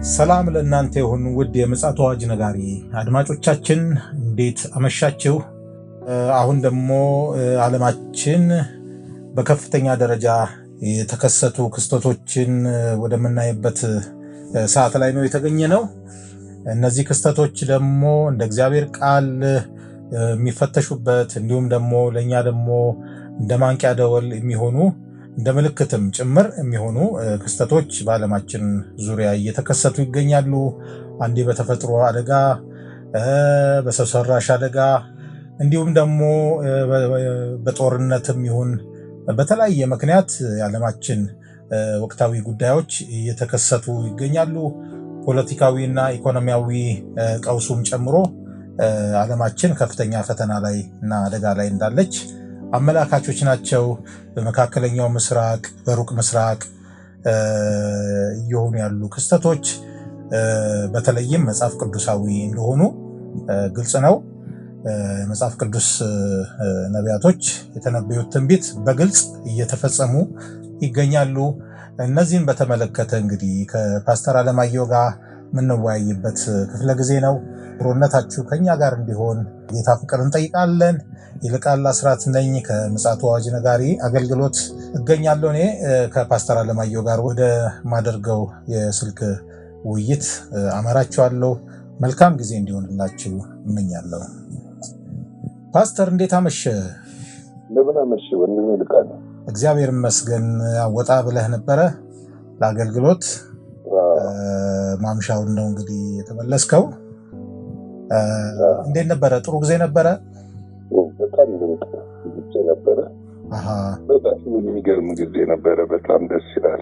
ሰላም ለእናንተ ይሁን ውድ የምፅዓቱ አዋጅ ነጋሪ አድማጮቻችን፣ እንዴት አመሻችሁ? አሁን ደግሞ ዓለማችን በከፍተኛ ደረጃ የተከሰቱ ክስተቶችን ወደምናይበት ሰዓት ላይ ነው የተገኘ ነው። እነዚህ ክስተቶች ደግሞ እንደ እግዚአብሔር ቃል የሚፈተሹበት እንዲሁም ደግሞ ለኛ ደግሞ እንደ ማንቂያ ደወል የሚሆኑ እንደ ምልክትም ጭምር የሚሆኑ ክስተቶች በዓለማችን ዙሪያ እየተከሰቱ ይገኛሉ። አንዴ በተፈጥሮ አደጋ፣ በሰው ሰራሽ አደጋ እንዲሁም ደግሞ በጦርነትም ይሁን በተለያየ ምክንያት የዓለማችን ወቅታዊ ጉዳዮች እየተከሰቱ ይገኛሉ። ፖለቲካዊና ኢኮኖሚያዊ ቀውሱም ጨምሮ ዓለማችን ከፍተኛ ፈተና ላይ እና አደጋ ላይ እንዳለች አመላካቾች ናቸው። በመካከለኛው ምስራቅ፣ በሩቅ ምስራቅ እየሆኑ ያሉ ክስተቶች በተለይም መጽሐፍ ቅዱሳዊ እንደሆኑ ግልጽ ነው። መጽሐፍ ቅዱስ ነቢያቶች የተነበዩት ትንቢት በግልጽ እየተፈጸሙ ይገኛሉ። እነዚህን በተመለከተ እንግዲህ ከፓስተር አለማየሁ ጋር የምንወያይበት ክፍለ ጊዜ ነው። ብሮነታችሁ ከኛ ጋር እንዲሆን ጌታ ፍቅር እንጠይቃለን። ይልቃል አስራት ነኝ፣ ከምፅዓቱ አዋጅ ነጋሪ አገልግሎት እገኛለሁ። እኔ ከፓስተር አለማየሁ ጋር ወደ ማደርገው የስልክ ውይይት አመራችኋለሁ። መልካም ጊዜ እንዲሆንላችሁ እመኛለሁ። ፓስተር እንዴት አመሸ? እንደምን አመሸ ወንድሜ ይልቃል? እግዚአብሔር ይመስገን። ወጣ ብለህ ነበረ ለአገልግሎት፣ ማምሻውን ነው እንግዲህ የተመለስከው። እንዴት ነበረ? ጥሩ ጊዜ ነበረ? በጣም ጊዜ ነበረ። በጣም የሚገርም ጊዜ ነበረ። በጣም ደስ ይላል።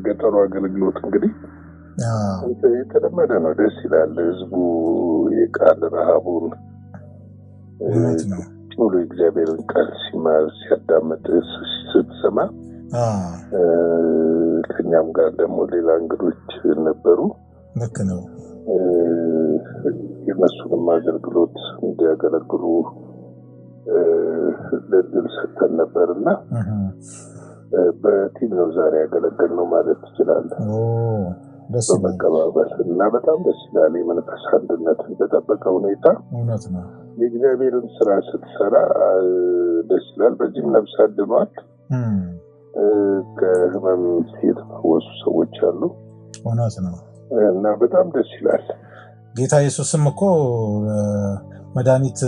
ገጠሩ አገልግሎት እንግዲህ የተለመደ ነው። ደስ ይላል። ህዝቡ የቃል ረሃቡን ሙሉ እግዚአብሔርን ቃል ሲማር ሲያዳምጥ ስትሰማ፣ ከኛም ጋር ደግሞ ሌላ እንግዶች ነበሩ። ልክ ነው። የነሱንም አገልግሎት እንዲያገለግሉ ለድል ሰጥተን ነበርና በቲም ነው ዛሬ ያገለገልነው ማለት ትችላለህ። በመቀባበል እና በጣም ደስ ይላል። የመንፈስ አንድነትን በጠበቀ ሁኔታ እውነት ነው የእግዚአብሔርን ስራ ስትሰራ ደስ ይላል። በዚህም ነፍስ አድኗል። ከህመም የተፈወሱ ሰዎች አሉ። እውነት ነው እና በጣም ደስ ይላል። ጌታ ኢየሱስም እኮ መድኃኒት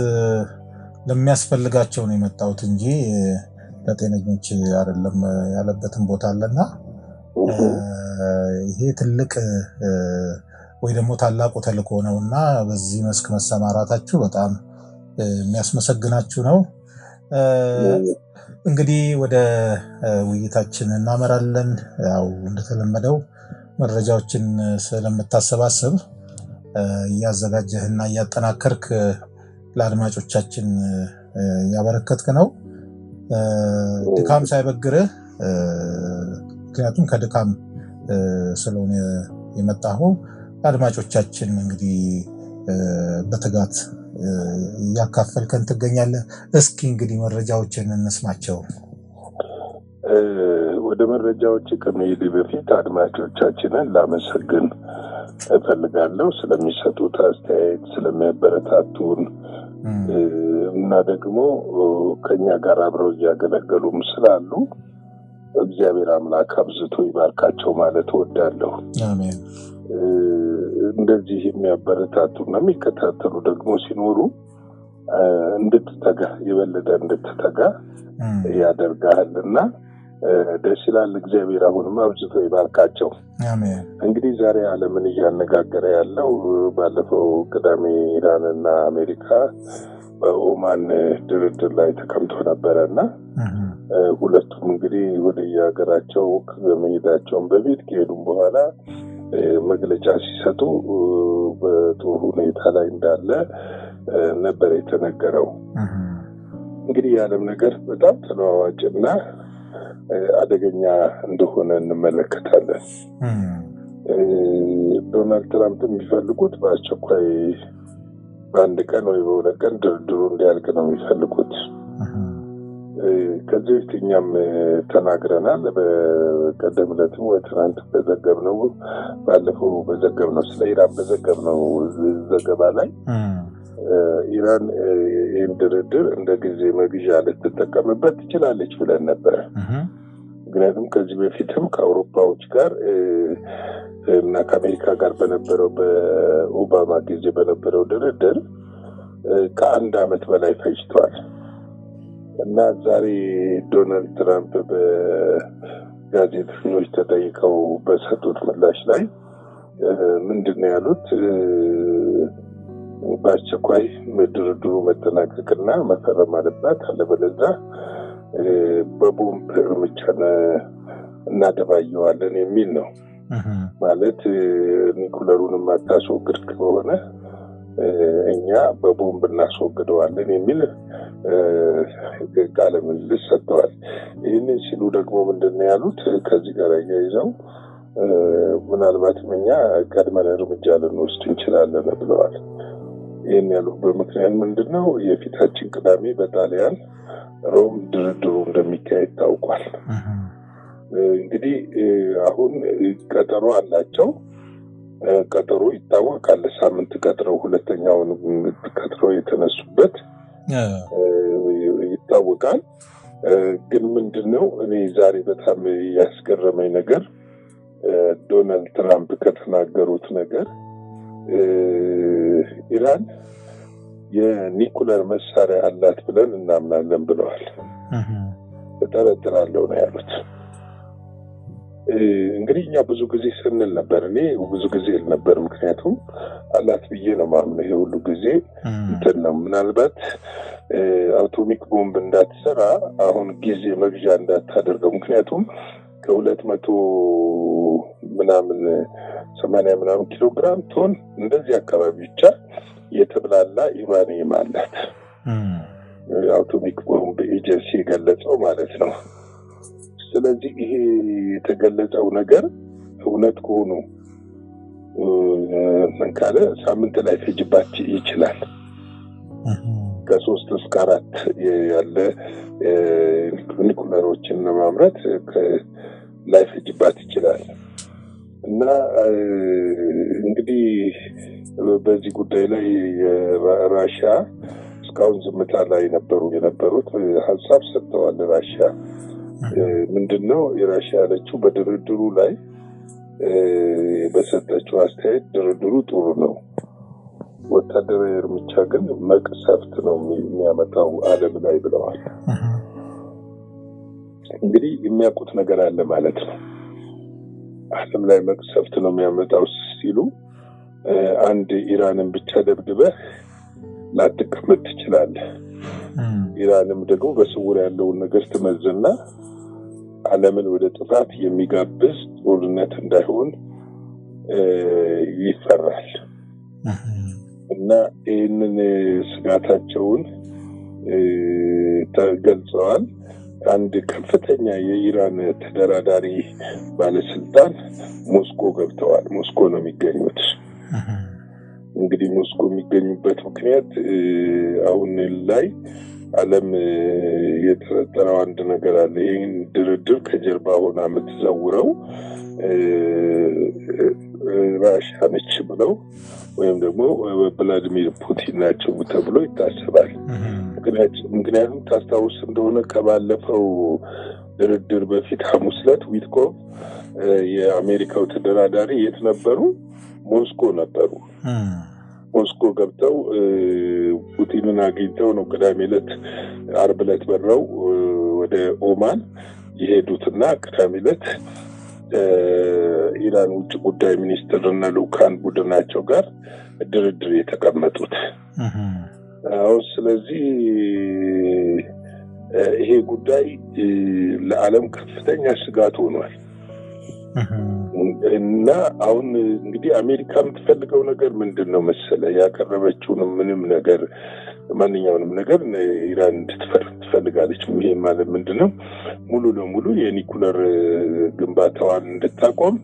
ለሚያስፈልጋቸው ነው የመጣሁት እንጂ ለጤነኞች አይደለም ያለበትን ቦታ አለና ይሄ ትልቅ ወይ ደግሞ ታላቁ ተልእኮ ነውና በዚህ መስክ መሰማራታችሁ በጣም የሚያስመሰግናችሁ ነው። እንግዲህ ወደ ውይይታችን እናመራለን። ያው እንደተለመደው መረጃዎችን ስለምታሰባስብ እያዘጋጀህና እያጠናከርክ ለአድማጮቻችን ያበረከትክ ነው። ድካም ሳይበግርህ፣ ምክንያቱም ከድካም ስለሆነ የመጣኸው አድማጮቻችን እንግዲህ በትጋት እያካፈልከን ትገኛለህ። እስኪ እንግዲህ መረጃዎችን እንስማቸው። ወደ መረጃዎች ከመሄድ በፊት አድማጮቻችንን ላመሰግን እፈልጋለሁ። ስለሚሰጡት አስተያየት፣ ስለሚያበረታቱን እና ደግሞ ከኛ ጋር አብረው እያገለገሉም ስላሉ እግዚአብሔር አምላክ አብዝቶ ይባርካቸው ማለት እወዳለሁ። አሜን። እንደዚህ የሚያበረታቱና የሚከታተሉ ደግሞ ሲኖሩ እንድትተጋ የበለጠ እንድትተጋ ያደርጋልና ደስ ይላል። እግዚአብሔር አሁንም አብዝቶ ይባርካቸው። አሜን። እንግዲህ ዛሬ ዓለምን እያነጋገረ ያለው ባለፈው ቅዳሜ ኢራንና አሜሪካ በኦማን ድርድር ላይ ተቀምጦ ነበረና ሁለቱም እንግዲህ ወደ የሀገራቸው ከመሄዳቸውን በፊት ከሄዱም በኋላ መግለጫ ሲሰጡ በጥሩ ሁኔታ ላይ እንዳለ ነበር የተነገረው። እንግዲህ የዓለም ነገር በጣም ተለዋዋጭና አደገኛ እንደሆነ እንመለከታለን። ዶናልድ ትራምፕ የሚፈልጉት በአስቸኳይ በአንድ ቀን ወይ በሁለት ቀን ድርድሩ እንዲያልቅ ነው የሚፈልጉት። ከዚህ በፊትኛም ተናግረናል። በቀደም ዕለት ትናንት በዘገብነው ባለፈው በዘገብነው ስለ ኢራን በዘገብነው ዘገባ ላይ ኢራን ይህን ድርድር እንደ ጊዜ መግዣ ልትጠቀምበት ትችላለች ብለን ነበር። ምክንያቱም ከዚህ በፊትም ከአውሮፓዎች ጋር እና ከአሜሪካ ጋር በነበረው በኦባማ ጊዜ በነበረው ድርድር ከአንድ ዓመት በላይ ፈጅቷል እና ዛሬ ዶናልድ ትራምፕ በጋዜጠኞች ተጠይቀው በሰጡት ምላሽ ላይ ምንድነው ያሉት? በአስቸኳይ ድርድሩ መጠናቀቅና መፈረም አለበት፣ አለበለዚያ በቦምብ እርምጃ እናደባየዋለን የሚል ነው። ማለት ኒኩለሩን ማታስወግድ ከሆነ እኛ በቦምብ እናስወግደዋለን የሚል ቃለ ምልልስ ሰጥተዋል። ይህንን ሲሉ ደግሞ ምንድነው ያሉት? ከዚህ ጋር ያይዘው ምናልባትም እኛ ቀድመን እርምጃ ልንወስድ እንችላለን ብለዋል። ይህን ያሉበት ምክንያት ምንድነው? የፊታችን ቅዳሜ በጣሊያን ሮም ድርድሩ እንደሚካሄድ ታውቋል። እንግዲህ አሁን ቀጠሮ አላቸው። ቀጠሮ ይታወቃል። ሳምንት ቀጥረው ሁለተኛውን ቀጥረው የተነሱበት ይታወቃል። ግን ምንድነው እኔ ዛሬ በጣም ያስገረመኝ ነገር ዶናልድ ትራምፕ ከተናገሩት ነገር ኢራን የኒኩለር መሳሪያ አላት ብለን እናምናለን ብለዋል። እጠረጥራለሁ ነው ያሉት። እንግዲህ እኛ ብዙ ጊዜ ስንል ነበር፣ እኔ ብዙ ጊዜ ል ነበር፣ ምክንያቱም አላት ብዬ ነው ማምነው። ይሄ ሁሉ ጊዜ እንትን ነው። ምናልባት አቶሚክ ቦምብ እንዳትሰራ አሁን ጊዜ መግዣ እንዳታደርገው፣ ምክንያቱም ከ200 ምናምን 80 ምናምን ኪሎ ግራም ቶን እንደዚህ አካባቢ ብቻ የተብላላ ዩራኒየም አላት። አቶሚክ ቦምብ ኤጀንሲ የገለጸው ማለት ነው። ስለዚህ ይሄ የተገለጸው ነገር እውነት ከሆኑ ካለ ሳምንት ላይ ፈጅባት ይችላል። ከ3 እስከ 4 ያለ ኒኩለሮችን ለማምረት ላይ ፈጅባት ይችላል። እና እንግዲህ በዚህ ጉዳይ ላይ ራሽያ እስካሁን ዝምታ ላይ የነበሩት ሀሳብ ሰጥተዋል። ራሽያ ምንድነው የራሽያ ያለችው? በድርድሩ ላይ በሰጠችው አስተያየት ድርድሩ ጥሩ ነው፣ ወታደራዊ እርምጃ ግን መቅሰፍት ነው የሚያመጣው ዓለም ላይ ብለዋል። እንግዲህ የሚያውቁት ነገር አለ ማለት ነው። ዓለም ላይ መቅሰፍት ነው የሚያመጣው ሲሉ አንድ ኢራንን ብቻ ደብድበህ ላትቀመጥ ትችላለህ። ኢራንም ደግሞ በስውር ያለውን ነገር ትመዝና ዓለምን ወደ ጥፋት የሚጋብዝ ጦርነት እንዳይሆን ይፈራል። እና ይህንን ስጋታቸውን ተገልጸዋል። አንድ ከፍተኛ የኢራን ተደራዳሪ ባለስልጣን ሞስኮ ገብተዋል። ሞስኮ ነው የሚገኙት። እንግዲህ ሞስኮ የሚገኙበት ምክንያት አሁን ላይ ዓለም የተፈጠረው አንድ ነገር አለ። ይህን ድርድር ከጀርባ ሆና የምትዘውረው ራሽያ ነች ብለው ወይም ደግሞ ቭላዲሚር ፑቲን ናቸው ተብሎ ይታሰባል። ምክንያቱም ታስታውስ እንደሆነ ከባለፈው ድርድር በፊት ሐሙስ ዕለት ዊትኮቭ የአሜሪካው ተደራዳሪ የት ነበሩ? ሞስኮ ነበሩ። ሞስኮ ገብተው ፑቲንን አግኝተው ነው ቅዳሜ ዕለት ዓርብ ዕለት በረው ወደ ኦማን የሄዱትና ቅዳሜ ዕለት ኢራን ውጭ ጉዳይ ሚኒስትርና ልኡካን ቡድናቸው ጋር ድርድር የተቀመጡት። አሁን ስለዚህ ይሄ ጉዳይ ለዓለም ከፍተኛ ስጋት ሆኗል። እና አሁን እንግዲህ አሜሪካ የምትፈልገው ነገር ምንድነው መሰለ? ያቀረበችውን ምንም ነገር ማንኛውንም ነገር ኢራን እንድትፈርም ትፈልጋለች። ይሄ ማለት ምንድነው? ሙሉ ለሙሉ የኒኩለር ግንባታዋን እንድታቆም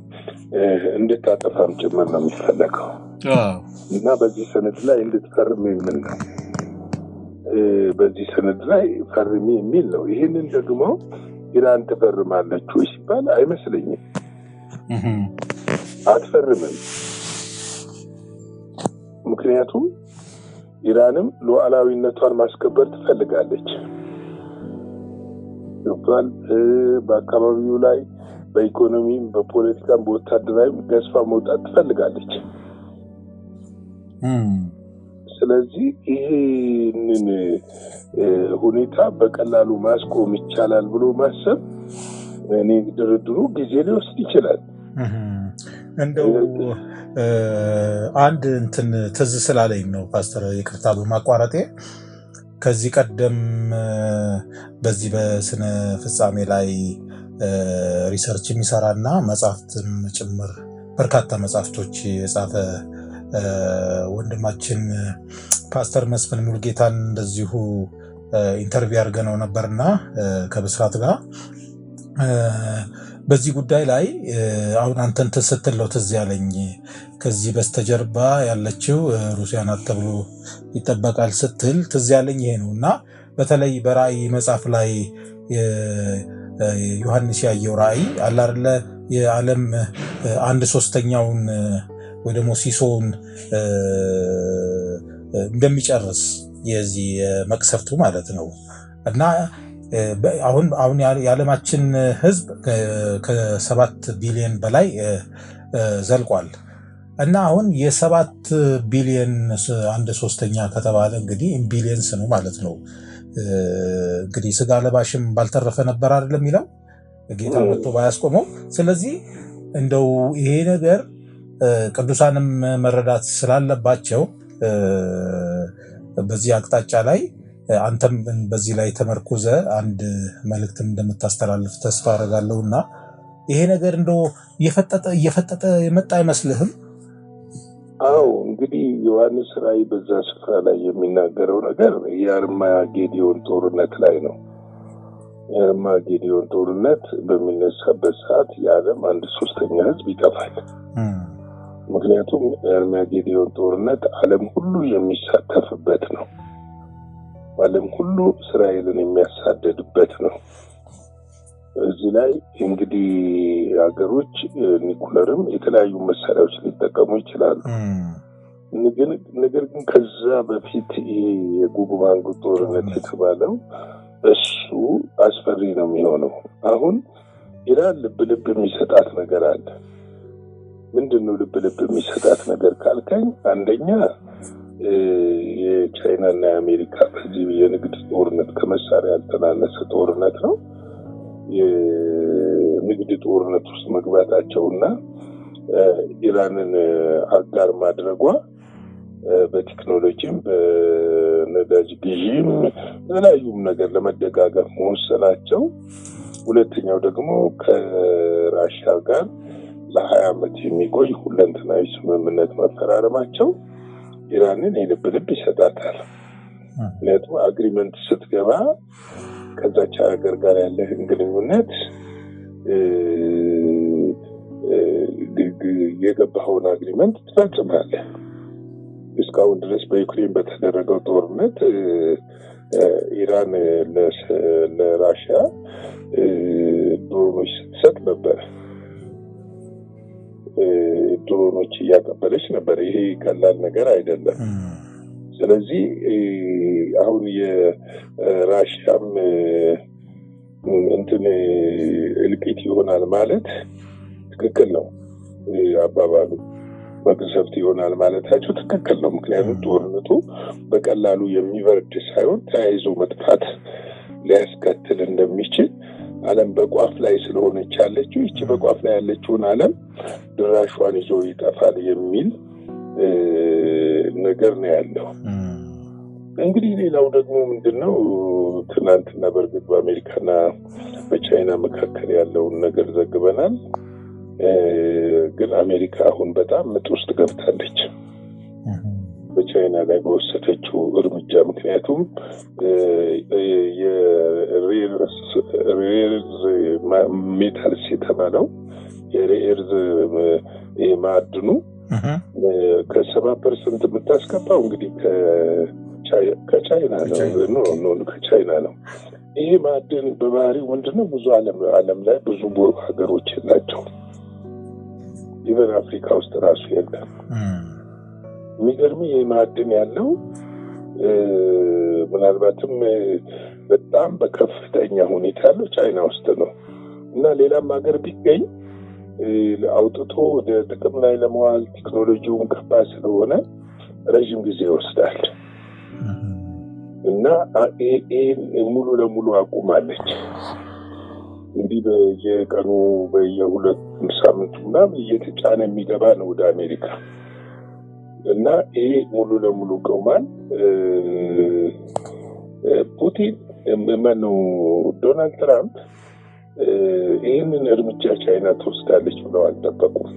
እንድታጠፋም ጭምር ነው የሚፈለገው። እና በዚህ ሰነድ ላይ እንድትፈርም የሚል ነው። በዚህ ሰነድ ላይ ፈርሚ የሚል ነው። ይሄንን ደግሞ ኢራን ትፈርማለች ወይ ሲባል አይመስለኝም። አትፈርምም። ምክንያቱም ኢራንም ሉዓላዊነቷን ማስከበር ትፈልጋለች። ገብቷል። በአካባቢው ላይ በኢኮኖሚም በፖለቲካም በወታደራዊም ገዝፋ መውጣት ትፈልጋለች። ስለዚህ ይህንን ሁኔታ በቀላሉ ማስቆም ይቻላል ብሎ ማሰብ እኔ ድርድሩ ጊዜ ሊወስድ ይችላል። እንደው አንድ እንትን ትዝ ስላለኝ ነው ፓስተር፣ ይቅርታ በማቋረጤ። ከዚህ ቀደም በዚህ በስነ ፍጻሜ ላይ ሪሰርች የሚሰራና መጽሐፍትም ጭምር በርካታ መጽሐፍቶች የጻፈ ወንድማችን ፓስተር መስፍን ሙሉጌታን እንደዚሁ ኢንተርቪው አድርገነው ነበርና ከብስራት ጋር በዚህ ጉዳይ ላይ አሁን አንተን ስትለው ትዝ ያለኝ ከዚህ በስተጀርባ ያለችው ሩሲያ ናት ተብሎ ይጠበቃል ስትል ትዝ ያለኝ ይሄ ነው። እና በተለይ በራእይ መጽሐፍ ላይ ዮሐንስ ያየው ራእይ አለ አይደለ? የዓለም 1/3ኛውን ወይ ደግሞ ሲሶውን እንደሚጨርስ የዚህ መቅሰፍቱ ማለት ነው። እና አሁን የዓለማችን ሕዝብ ከ7 ቢሊዮን በላይ ዘልቋል። እና አሁን የ7 ቢሊዮን 1/3ኛ ከተባለ እንግዲህ ቢሊየንስ ነው ማለት ነው። እንግዲህ ስጋ ለባሽም ባልተረፈ ነበር አይደለም የሚለው ጌታ መጥቶ ባያስቆመው። ስለዚህ እንደው ይሄ ነገር ቅዱሳንም መረዳት ስላለባቸው በዚህ አቅጣጫ ላይ አንተም በዚህ ላይ ተመርኩዘ አንድ መልእክትን እንደምታስተላልፍ ተስፋ አደርጋለሁና ይሄ ነገር እንደው እየፈጠጠ የመጣ አይመስልህም? አዎ እንግዲህ ዮሐንስ ራእይ በዛ ስፍራ ላይ የሚናገረው ነገር የአርማጌዶን ጦርነት ላይ ነው። የአርማጌዶን ጦርነት በሚነሳበት ሰዓት የዓለም 1/3ኛ ሕዝብ ይጠፋል። ምክንያቱም የአርማጌዶን ጦርነት ዓለም ሁሉ የሚሳተፍበት ነው። ዓለም ሁሉ እስራኤልን የሚያሳደድበት ነው። እዚህ ላይ እንግዲህ ሀገሮች ኒኩለርም የተለያዩ መሳሪያዎች ሊጠቀሙ ይችላሉ። ነገር ግን ከዛ በፊት የጎግ ማጎግ ጦርነት የተባለው እሱ አስፈሪ ነው የሚሆነው። አሁን ኢራን ልብ የሚሰጣት ነገር አለ። ምንድነው ልብ የሚሰጣት ነገር ካልከኝ፣ አንደኛ የቻይና እና የአሜሪካ በዚህ የንግድ ጦርነት ከመሳሪያ ያልተናነሰ ጦርነት ነው። የንግድ ጦርነት ውስጥ መግባታቸውና ኢራንን አጋር ማድረጓ በቴክኖሎጂም በነዳጅ ግዢም የተለያዩም ነገር ለመደጋገፍ መወሰናቸው፣ ሁለተኛው ደግሞ ከራሽያ ጋር ለ20 ዓመት የሚቆይ ሁለንተናዊ ስምምነት መፈራረማቸው ኢራንን የልብ ይሰጣታል። ምክንያቱም አግሪመንት ስትገባ ከዛች ሀገር ጋር ያለህን ግንኙነት የገባኸውን አግሪመንት ትፈጽማለህ። እስካሁን ድረስ በዩክሬን በተደረገው ጦርነት ኢራን ለራሽያ ድሮኖች ስትሰጥ ነበር። ድሮኖች እያቀበለች ነበር። ይሄ ቀላል ነገር አይደለም። ስለዚህ አሁን የራሽያም እንትን እልቂት ይሆናል ማለት ትክክል ነው አባባሉ። መቅሰፍት ይሆናል ማለታቸው ትክክል ነው። ምክንያቱም ጦርነቱ በቀላሉ የሚበርድ ሳይሆን ተያይዞ መጥፋት ሊያስከትል እንደሚችል ዓለም በቋፍ ላይ ስለሆነች ያለችው ይቺ በቋፍ ላይ ያለችውን ዓለም ድራሿን ይዞ ይጠፋል የሚል ነገር ነው ያለው። እንግዲህ ሌላው ደግሞ ምንድነው ትናንትና በእርግጥ በአሜሪካና በቻይና መካከል ያለውን ነገር ዘግበናል። ግን አሜሪካ አሁን በጣም ምጥ ውስጥ ገብታለች በቻይና ላይ በወሰደችው እርምጃ። ምክንያቱም የሬርዝ ሜታልስ የተባለው የሬርዝ ማዕድኑ ከ7% የምታስገባው እንግዲህ ከቻይና ነው ከቻይና ነው። ይሄ ማዕድን በባህሪው ምንድነው ብዙ ዓለም ላይ ብዙ ሀገሮች ናቸው። ኢቨን አፍሪካ ውስጥ ራሱ የለም። የሚገርም ይሄ ማዕድን ያለው ምናልባትም በጣም በከፍተኛ ሁኔታ ያለው ቻይና ውስጥ ነው እና ሌላም ሀገር ቢገኝ አውጥቶ ወደ ጥቅም ላይ ለመዋል ቴክኖሎጂውን ከባድ ስለሆነ ረጅም ጊዜ ይወስዳል እና ይሄን ሙሉ ለሙሉ አቁማለች። እንዲህ በየቀኑ በየሁለት ሳምንቱ ምናምን እየተጫነ የሚገባ ነው ወደ አሜሪካ እና ይሄ ሙሉ ለሙሉ ቆሟል። ፑቲን ማነው ዶናልድ ትራምፕ ይህንን እርምጃ ቻይና ትወስዳለች ብለው አልጠበቁም።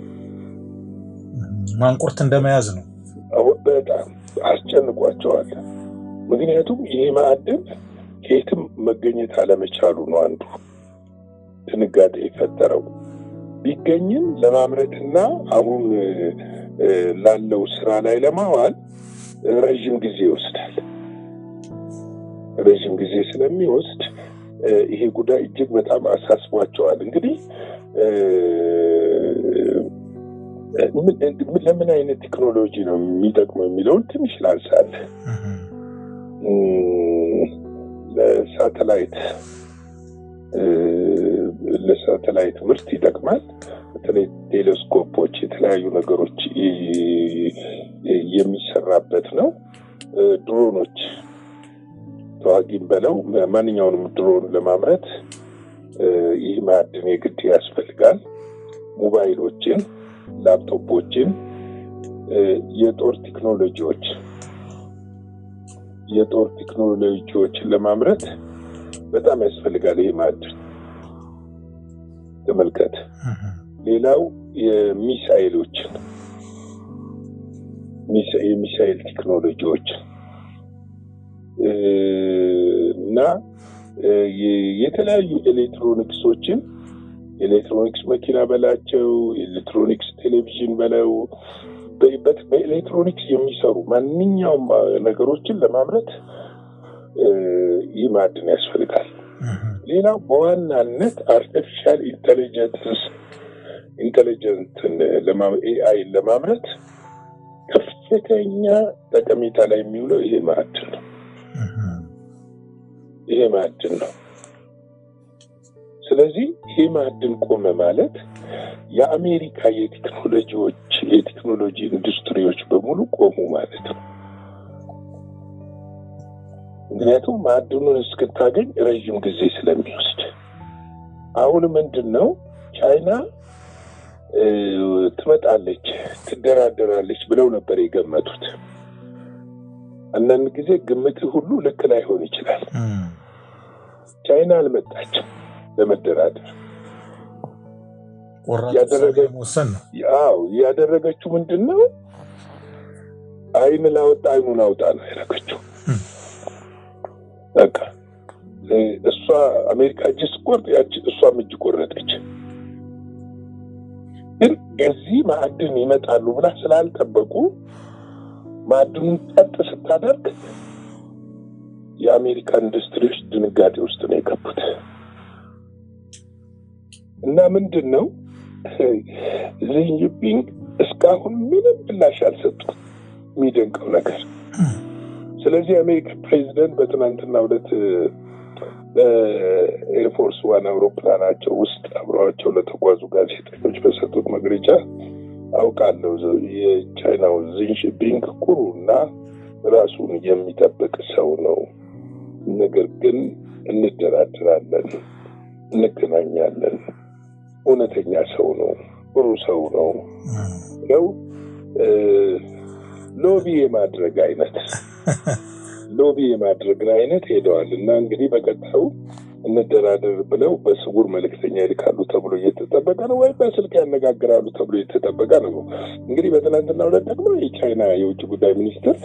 ማንቁርት እንደመያዝ ነው። በጣም አስጨንቋቸዋል። ምክንያቱም ይሄ ማዕድን ከየትም መገኘት አለመቻሉ ነው አንዱ ድንጋጤ የፈጠረው። ቢገኝም ለማምረትና አሁን ላለው ስራ ላይ ለማዋል ረጅም ጊዜ ይወስዳል። ረጅም ጊዜ ስለሚወስድ ይሄ ጉዳይ እጅግ በጣም አሳስቧቸዋል። እንግዲህ ለምን አይነት ቴክኖሎጂ ነው የሚጠቅመው የሚለውን ትንሽ ላንሳል። ለሳተላይት ምርት ይጠቅማል። በተለይ ቴሌስኮፖች፣ የተለያዩ ነገሮች የሚሰራበት ነው። ድሮኖች ተዋጊም በለው ማንኛውንም ድሮን ለማምረት ይህ ማዕድን የግድ ያስፈልጋል። ሞባይሎችን፣ ላፕቶፖችን፣ የጦር ቴክኖሎጂዎችን ለማምረት በጣም ያስፈልጋል ይህ ማዕድን። ተመልከት። ሌላው የሚሳኤል ቴክኖሎጂዎች እና የተለያዩ ኤሌክትሮኒክስ መኪና በላቸው፣ ኤሌክትሮኒክስ ቴሌቪዥን በለው፣ በኤሌክትሮኒክስ የሚሰሩ ማንኛውም ነገሮችን ለማምረት ይህ ማዕድን ያስፈልጋል። ሌላው በዋናነት አርቲፊሻል ኢንተለጀንትን ኤአይ ለማምረት ከፍተኛ ጠቀሜታ ላይ የሚውለው ይሄ ማዕድን ነው። ስለዚህ ይሄ ማዕድን ቆመ ማለት የአሜሪካ የቴክኖሎጂ ኢንዱስትሪዎች በሙሉ ቆሙ ማለት ነው። ምክንያቱም ማዕድኑን እስክታገኝ ረጅም ጊዜ ስለሚወስድ። አሁን ምንድነው ቻይና ትመጣለች፣ ትደራደራለች ብለው ነበር የገመቱት። አንዳንድ ጊዜ ግምት ሁሉ ልክ ላይሆን ይችላል። ቻይና አልመጣችም ለመደራደር። ያደረገችው ምንድነው? አይን ላወጣ አይኑን አውጣ ነው ያደረገችው። በቃ እሷ አሜሪካ እጅ ስቆርጥ እሷም እጅ ቆረጠች። ግን እዚህ ማዕድን ይመጣሉ ብላ ስላልጠበቁ ማዕድኑን ጠጥ ስታደርግ የአሜሪካ ኢንዱስትሪዎች ድንጋጤ ውስጥ ነው የገቡት። እና ምንድነው ዢጂንፒንግ እስካሁን ምንም ምላሽ አልሰጡም። የሚደንቀው ነገር ስለዚህ የአሜሪካ ፕሬዚደንት በትናንትናው ዕለት ኤርፎርስ ዋን አውሮፕላናቸው ውስጥ አብረዋቸው ለተጓዙ ጋዜጠኞች በሰጡት መግለጫ አውቃለሁ የቻይናው ዢጂንፒንግ ኩሩና ራሱን የሚጠብቅ ሰው ነው፣ ነገር ግን እንደራደራለን፣ እንገናኛለን፣ እውነተኛ ሰው ነው፣ ጥሩ ሰው ነው ነው ሎቢ የማድረግ አይነት ሄደዋል። እና እንግዲህ በቀጣዩ እንደራደር ብለው በስውር መልእክተኛ ይልካሉ ተብሎ እየተጠበቀ ነው፣ ወይ በስልክ ያነጋግራሉ ተብሎ እየተጠበቀ ነው። እንግዲህ በትናንትናው ዕለት ደግሞ የቻይና የውጭ ጉዳይ ሚኒስትር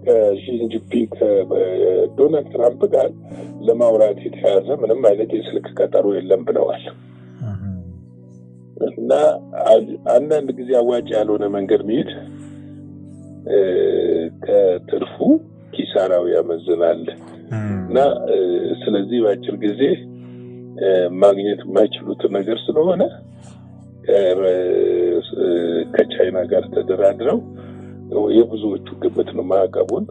ከሺጂንፒንግ ከዶናልድ ትራምፕ ጋር ለማውራት የተያዘ ምንም አይነት የስልክ ቀጠሮ የለም ብለዋል። እና አንዳንድ ጊዜ አዋጭ ያልሆነ መንገድ መሄድ ከትርፉ ኪሳራው ያመዝናል እና ስለዚህ በአጭር ጊዜ ማግኘት የማይችሉት ነገር ስለሆነ ከቻይና ጋር ተደራድረው የብዙዎቹ ግምት ነው ማዕቀቡን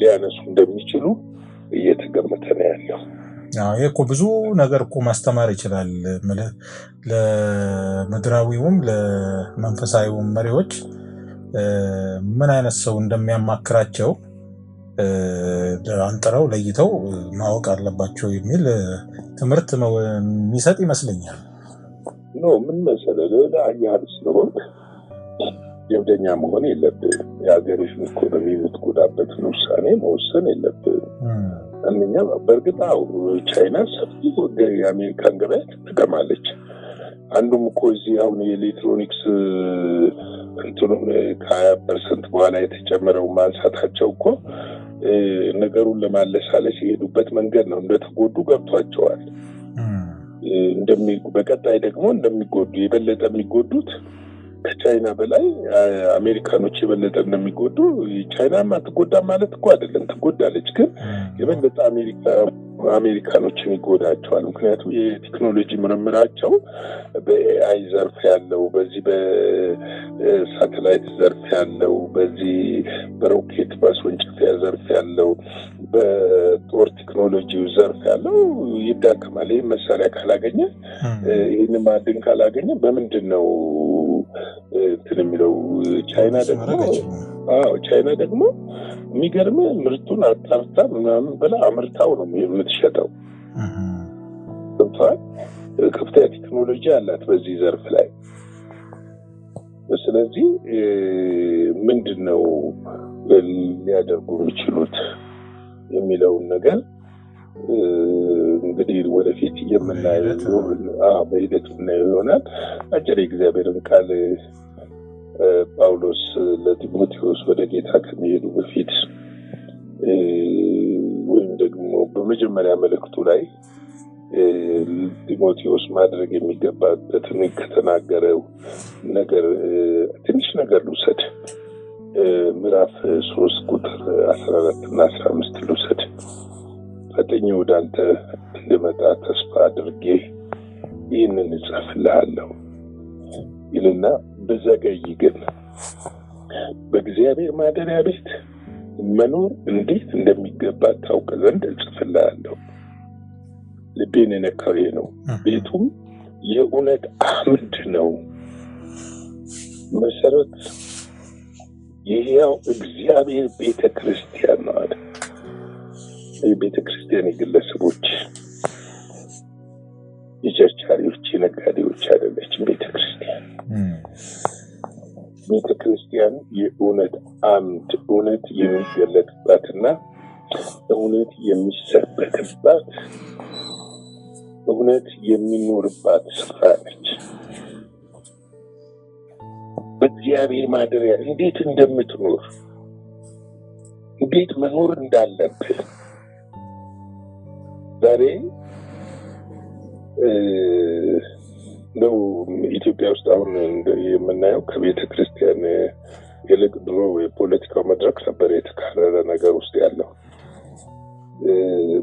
ሊያነሱ እንደሚችሉ እየተገመተ ነው ያለው። ይሄ እኮ ብዙ ነገር እኮ ማስተማር ይችላል ለምድራዊውም ለመንፈሳዊውም መሪዎች ምን አይነት ሰው እንደሚያማክራቸው አንጥረው ለይተው ማወቅ አለባቸው የሚል ትምህርት የሚሰጥ ይመስለኛል። ምን መሰለህ ለአያል ስለሆነ የብደኛ መሆን የለብህም። የሀገርሽን ኢኮኖሚ የምትጎዳበትን ውሳኔ መወሰን የለብህም። አንደኛ በእርግጥ ቻይና ሰፊ የአሜሪካን ገበያ ትጠቀማለች። አንዱም እኮ እዚህ አሁን የኤሌክትሮኒክስ እንትኑን ከ20% በኋላ የተጨመረው ማንሳታቸው እኮ ነገሩን ለማለሳለስ የሄዱበት መንገድ ነው። እንደተጎዱ ገብቷቸዋል። በቀጣይ ደግሞ እንደሚጎዱ የበለጠ የሚጎዱት ከቻይና በላይ አሜሪካኖች የበለጠ እንደሚጎዱ ቻይናም አትጎዳም ማለት እኮ አይደለም፣ ትጎዳለች። ግን የበለጠ አሜሪካኖችን ይጎዳቸዋል። ምክንያቱም የቴክኖሎጂ ምርምራቸው በኤአይ ዘርፍ ያለው፣ በዚህ በሳተላይት ዘርፍ ያለው፣ በዚህ በሮኬት ማስወንጨፊያ ዘርፍ ያለው፣ በጦር ቴክኖሎጂ ዘርፍ ያለው ይዳከማል። ይህ መሳሪያ ካላገኘ፣ ይህን ማዕድን ካላገኘ በምንድን ነው እንትን የሚለው? ቻይና ደግሞ የሚገርም ምርቱን አጣርታ ምናምን ብላ አምርታው ነው የምትሸጠው። ከፍተኛ ቴክኖሎጂ አላት በዚህ ዘርፍ ላይ። ስለዚህ ምንድን ነው ሊያደርጉ የሚችሉት የሚለውን ነገር እንግዲህ ወደፊት የምናየው በሂደት የምናየው ይሆናል። አጭር የእግዚአብሔርን ቃል ጳውሎስ ለጢሞቴዎስ ወደ ጌታ ከመሄዱ በፊት ወይም ደግሞ በመጀመሪያ መልእክቱ ላይ ጢሞቴዎስ ማድረግ የሚገባበትን ከተናገረው ነገር ትንሽ ነገር ልውሰድ። ምዕራፍ 3 ቁጥር 14 እና 15 ልውሰድ። ፈጥኜ ወደ አንተ እንድመጣ ተስፋ አድርጌ ይህንን እጽፍልሃለሁ ይልና በዘገይ ግን በእግዚአብሔር ማደሪያ ቤት መኖር እንዴት እንደሚገባ ታውቅ ዘንድ እጽፍልሃለሁ። ልቤን የነካው ይሄ ነው። ቤቱም የእውነት አምድ ነው፣ መሰረት የሕያው እግዚአብሔር ቤተ ክርስቲያን ነው አለ። ቤተ ክርስቲያን የግለሰቦች የቸርቻሪዎች የነጋዴዎች አይደለችም። ቤተ ክርስቲያን የእውነት አምድ፣ እውነት የሚገለጥባትና እውነት የሚሰበክባት፣ እውነት የሚኖርባት ስፍራ ነች። በእግዚአብሔር ማደሪያ እንዴት እንደምትኖር፣ እንዴት መኖር እንዳለብህ ዛሬ ነው ኢትዮጵያ ውስጥ አሁን የምናየው ከቤተ ክርስቲያን ይልቅ ድሮ የፖለቲካው መድረክ ነበር የተካረረ ነገር ውስጥ ያለው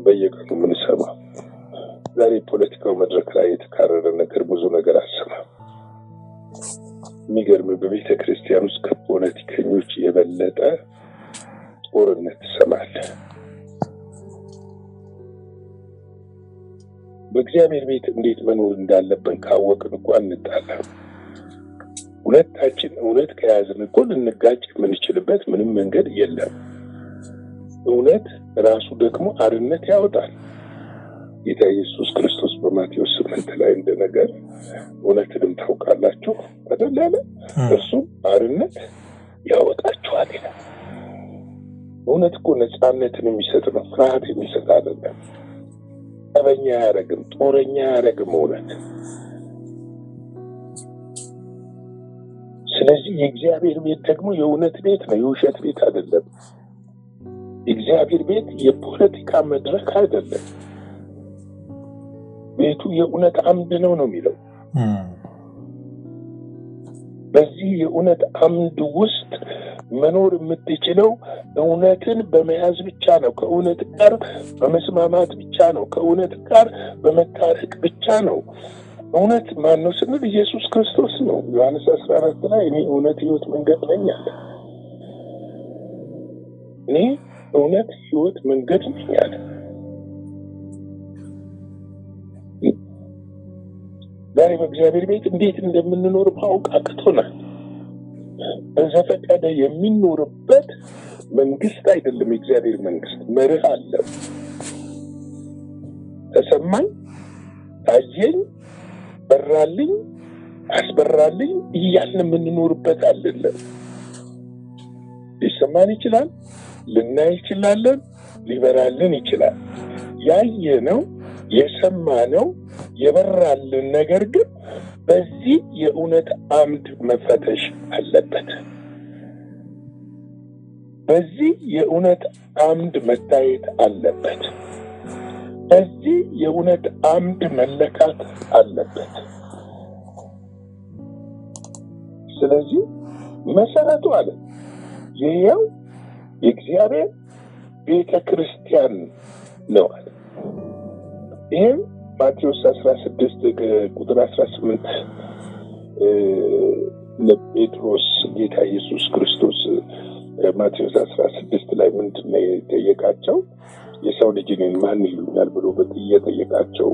በየቀኑ የምንሰማው። ዛሬ ፖለቲካው መድረክ ላይ የተካረረ ነገር ብዙ ነገር አሰማም። የሚገርም በቤተ ክርስቲያን ውስጥ ከፖለቲከኞች የበለጠ ጦርነት ትሰማለህ። በእግዚአብሔር ቤት እንዴት መኖር እንዳለብን ካወቅን እኮ እንጣላለን። ሁለታችን እውነት ከያዝን እኮ ልንጋጭ የምንችልበት ምንም መንገድ የለም። እውነት ራሱ ደግሞ አርነት ያወጣል። ጌታ ኢየሱስ ክርስቶስ በማቴዎስ 8 ላይ እንደነገር እውነትንም ታውቃላችሁ አይደል? እርሱም አርነት ያወጣችኋል ይላል። እውነት እኮ ነፃነትን የሚሰጥ ነው፣ ፍርሃት የሚሰጥ አይደለም። ጠበኛ ያረግም፣ ጦረኛ ያረግም እውነት። ስለዚህ የእግዚአብሔር ቤት ደግሞ የእውነት ቤት ነው፣ የውሸት ቤት አይደለም። የእግዚአብሔር ቤት የፖለቲካ መድረክ አይደለም። ቤቱ የእውነት አምድ ነው የሚለው። በዚህ የእውነት አምድ ውስጥ መኖር የምትችለው እውነትን በመያዝ ብቻ ነው። ከእውነት ጋር በመስማማት ብቻ ነው። ከእውነት ጋር በመታረቅ ብቻ ነው። እውነት ማን ነው ስንል ኢየሱስ ክርስቶስ ነው። ዮሐንስ 14 ላይ እኔ እውነት ሕይወት መንገድ ነኝ አለ። እኔ እውነት ሕይወት መንገድ ነኝ አለ። ዛሬ በእግዚአብሔር ቤት እንዴት እንደምንኖር ማወቅ አቅቶናል። በዘፈቀደ የሚኖርበት መንግስት አይደለም። የእግዚአብሔር መንግስት መርህ አለው። ተሰማኝ፣ ታየኝ፣ በራልኝ፣ አስበራልኝ እያልን የምንኖርበት አይደለም። ሊሰማን ይችላል፣ ልናይ ይችላለን፣ ሊበራልን ይችላል። ያየነው የሰማነው የበራልን ነገር ግን በዚህ የእውነት አምድ መፈተሽ አለበት። በዚህ የእውነት አምድ መታየት አለበት። በዚህ የእውነት አምድ መለካት አለበት። ስለዚህ መሰረቱ አለ ይሄው የእግዚአብሔር ቤተክርስቲያን ነው አለ። ይሄም ማቴዎስ 16 ቁጥር 18 ለጴጥሮስ ጌታ ኢየሱስ ክርስቶስ ማቴዎስ 16 ላይ ምንድነው የጠየቃቸው? የሰው ልጅን ማን ይሉኛል ብሎ በየጠየቃቸው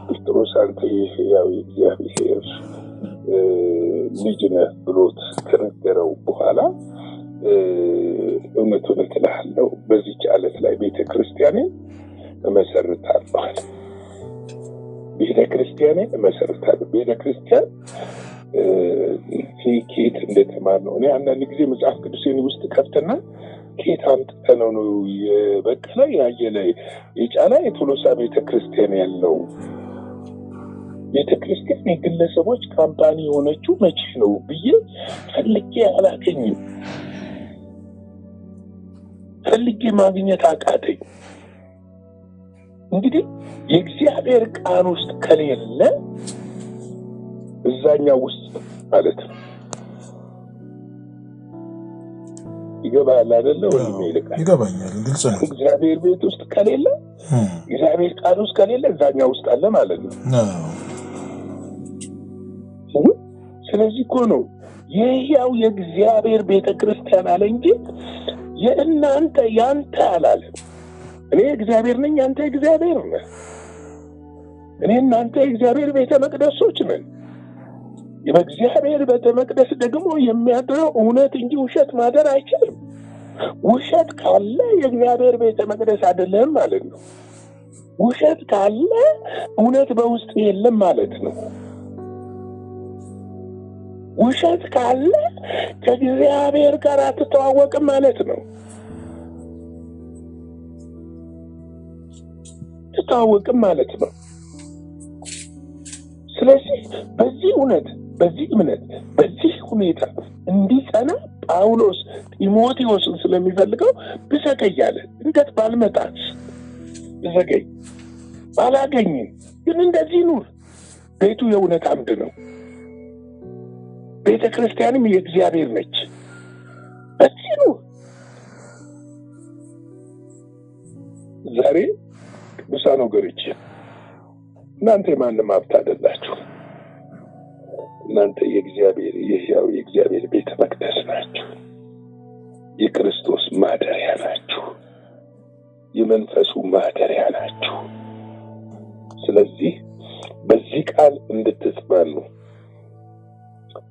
ጴጥሮስ አንተ የሕያው የእግዚአብሔር ልጅ ነህ ብሎት ከነገረው በኋላ እውነት እልሃለሁ በዚህች ዓለት ላይ ቤተክርስቲያንን እመሰርታለሁ አለ። ቤተክርስቲያንን እመሰርታለሁ። ቤተክርስቲያን ኬት እንደተማርነው እኔ አንዳንድ ጊዜ መጽሐፍ ቅዱሴን ውስጥ ከፍትና ኬት አምጥተነው ነው የበቀለ ያየለ የጫላ የቶሎሳ ቤተክርስቲያን ያለው ቤተክርስቲያን የግለሰቦች ካምፓኒ የሆነችው መቼ ነው ብዬ ፈልጌ አላገኝም። ፈልጌ ማግኘት አቃተኝ። እንግዲህ የእግዚአብሔር ቃል ውስጥ ከሌለ እዛኛው ውስጥ ማለት ነው። ይገባል አይደለ? ወይም ይገባኛል፣ ግልጽ ነው። እግዚአብሔር ቤት ውስጥ ከሌለ እግዚአብሔር ቃል ውስጥ ከሌለ እዛኛው ውስጥ አለ ማለት ነው። ስለዚህ እኮ ነው የሕያው የእግዚአብሔር ቤተክርስቲያን አለ እንጂ የእናንተ ያንተ አላለም። እኔ እግዚአብሔር ነኝ፣ አንተ እግዚአብሔር ነህ። እኔ እናንተ እግዚአብሔር ቤተ መቅደሶች ነን። በእግዚአብሔር ቤተ መቅደስ ደግሞ የሚያድረው እውነት እንጂ ውሸት ማደር አይችልም። ውሸት ካለ የእግዚአብሔር ቤተ መቅደስ አይደለም ማለት ነው። ውሸት ካለ እውነት በውስጥ የለም ማለት ነው። ውሸት ካለ ከእግዚአብሔር ጋር አትተዋወቅም ማለት ነው። ተዋወቅም ማለት ነው። ስለዚህ በዚህ እውነት፣ በዚህ እምነት፣ በዚህ ሁኔታ እንዲጸና ጳውሎስ ጢሞቴዎስን ስለሚፈልገው ብዘገያለ እንዴት ባልመጣት ብዘገይ ባላገኝም ግን እንደዚህ ኑር። ቤቱ የእውነት አምድ ነው። ቤተክርስቲያንም የእግዚአብሔር ነች። በዚህ ኑር። ዛሬ ቅዱሳን ወገኖች እናንተ የማንም ሀብት አይደላችሁ። እናንተ የእግዚአብሔር የሕያው የእግዚአብሔር ቤተ መቅደስ ናችሁ። የክርስቶስ ማደሪያ ናችሁ። የመንፈሱ ማደሪያ ናችሁ። ስለዚህ በዚህ ቃል እንድትጽናኑ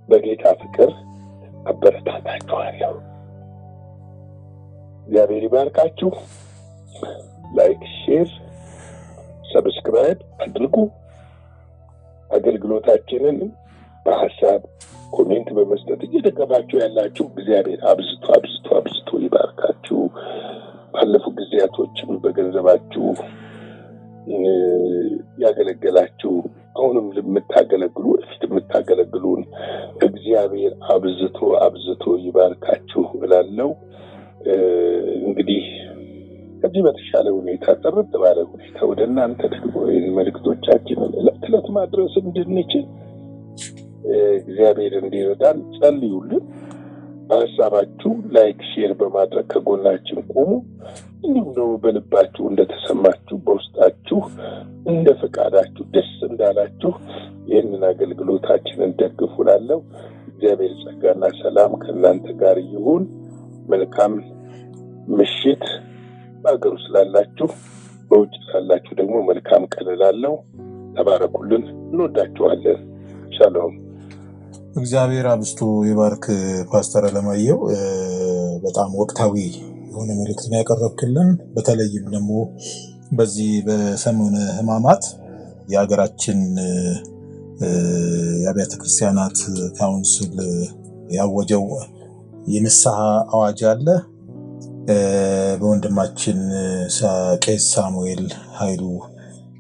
በጌታ ፍቅር አበረታታችኋለሁ። እግዚአብሔር ይባርካችሁ። ላይክ፣ ሼር፣ ሰብስክራይብ አድርጉ። አገልግሎታችንን በሐሳብ ኮሜንት በመስጠት እየደገፋችሁ ያላችሁ እግዚአብሔር አብዝቶ አብዝቶ አብዝቶ ይባርካችሁ። ባለፉት ጊዜያቶችም በገንዘባችሁ ያገለገላችሁ አሁንም የምታገለግሉ ወደፊት የምታገለግሉን እግዚአብሔር አብዝቶ አብዝቶ ይባርካችሁ እላለሁ። እንግዲህ ከዚህ በተሻለ ሁኔታ ጥርት ባለ ሁኔታ ወደ እናንተ ደግሞ መልእክቶቻችንን ዕለት ዕለት ማድረስ እንድንችል እግዚአብሔር እንዲረዳን ጸልዩልን። ሐሳባችሁ ላይክ ሼር በማድረግ ከጎናችን ቆሙ። እንዲሁም ደግሞ በልባችሁ እንደተሰማችሁ በውስጣችሁ እንደ ፈቃዳችሁ ደስ እንዳላችሁ ይህንን አገልግሎታችንን ደግፉላለሁ። እግዚአብሔር ጸጋና ሰላም ከእናንተ ጋር ይሁን። መልካም ምሽት። በአገር ውስጥ ላላችሁ በውጭ ላላችሁ ደግሞ መልካም ቀን እላለሁ። ተባረኩልን። እንወዳችኋለን። ሻሎም። እግዚአብሔር አብስቶ ይባርክ ፓስተር አለማየሁ። በጣም ወቅታዊ የሆነ መልእክት ያቀረብክልን፣ በተለይም ደግሞ በዚህ በሰሙነ ሕማማት የሀገራችን የአብያተ ክርስቲያናት ካውንስል ያወጀው የንስሐ አዋጅ አለ። በወንድማችን ቄስ ሳሙኤል ኃይሉ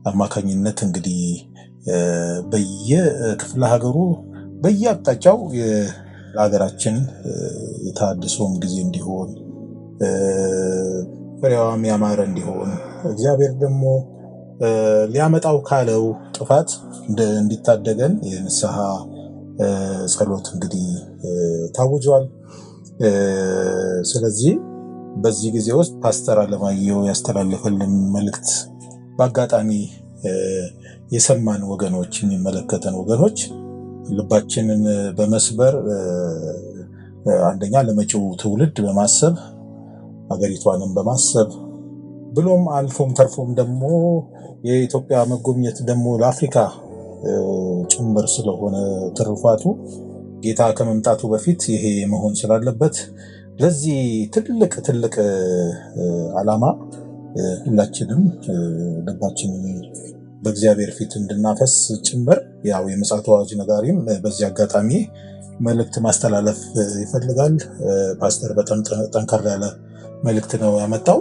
አማካኝነት እንግዲህ በየክፍለ ሀገሩ በየአቅጣጫው ለሀገራችን የታድሶም ጊዜ እንዲሆን ፍሬዋም ያማረ እንዲሆን እግዚአብሔር ደግሞ ሊያመጣው ካለው ጥፋት እንዲታደገን የንስሐ ጸሎት እንግዲህ ታውጇል። ስለዚህ በዚህ ጊዜ ውስጥ ፓስተር አለማየሁ ያስተላለፈልን መልእክት በአጋጣሚ የሰማን ወገኖች፣ የሚመለከተን ወገኖች ልባችንን በመስበር አንደኛ ለመጪው ትውልድ በማሰብ ሀገሪቷንም በማሰብ ብሎም አልፎም ተርፎም ደግሞ የኢትዮጵያ መጎብኘት ደግሞ ለአፍሪካ ጭምር ስለሆነ ትሩፋቱ ጌታ ከመምጣቱ በፊት ይሄ መሆን ስላለበት ለዚህ ትልቅ ዓላማ ሁላችንም ልባችንን በእግዚአብሔር ፊት እንድናፈስ ጭምር ያው የምጽአቱ አዋጅ ነጋሪም በዚህ አጋጣሚ መልእክት ማስተላለፍ ይፈልጋል። ፓስተር በጣም ጠንከር ያለ መልእክት ነው ያመጣው።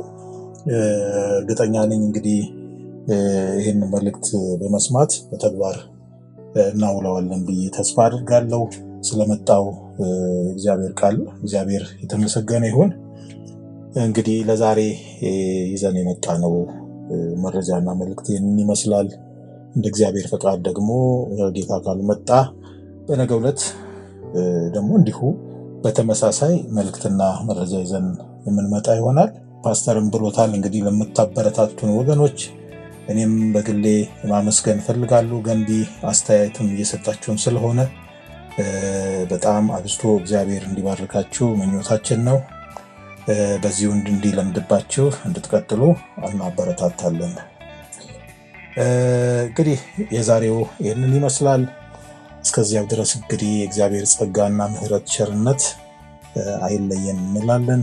እርግጠኛ ነኝ እንግዲህ ይህን መልእክት በመስማት በተግባር እናውለዋለን ብዬ ተስፋ አድርጋለሁ። ስለመጣው እግዚአብሔር ቃል እግዚአብሔር የተመሰገነ ይሁን። እንግዲህ ለዛሬ ይዘን የመጣ ነው መረጃና መልእክት ይህንን ይመስላል። እንደ እግዚአብሔር ፈቃድ ደግሞ ጌታ ካልመጣ በነገው ዕለት ደግሞ እንዲሁ በተመሳሳይ መልእክትና መረጃ ይዘን የምንመጣ ይሆናል። ፓስተርም ብሎታል። እንግዲህ ለምታበረታቱን ወገኖች እኔም በግሌ ማመስገን ፈልጋለሁ። ገንቢ አስተያየትም እየሰጣችሁን ስለሆነ በጣም አብዝቶ እግዚአብሔር እንዲባርካችሁ ምኞታችን ነው። በዚሁ እንዲለምድባችሁ እንድትቀጥሉ እናበረታታለን። እንግዲህ የዛሬው ይህንን ይመስላል። እስከዚያው ድረስ እንግዲህ የእግዚአብሔር ጸጋና ምሕረት ቸርነት አይለየን እንላለን።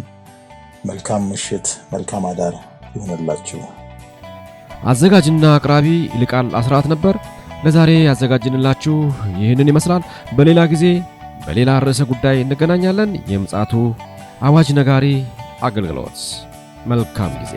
መልካም ምሽት፣ መልካም አዳር ይሁንላችሁ። አዘጋጅና አቅራቢ ይልቃል አስራት ነበር። ለዛሬ ያዘጋጅንላችሁ ይህንን ይመስላል። በሌላ ጊዜ በሌላ ርዕሰ ጉዳይ እንገናኛለን። የምጽአቱ አዋጅ ነጋሪ አገልግሎት። መልካም ጊዜ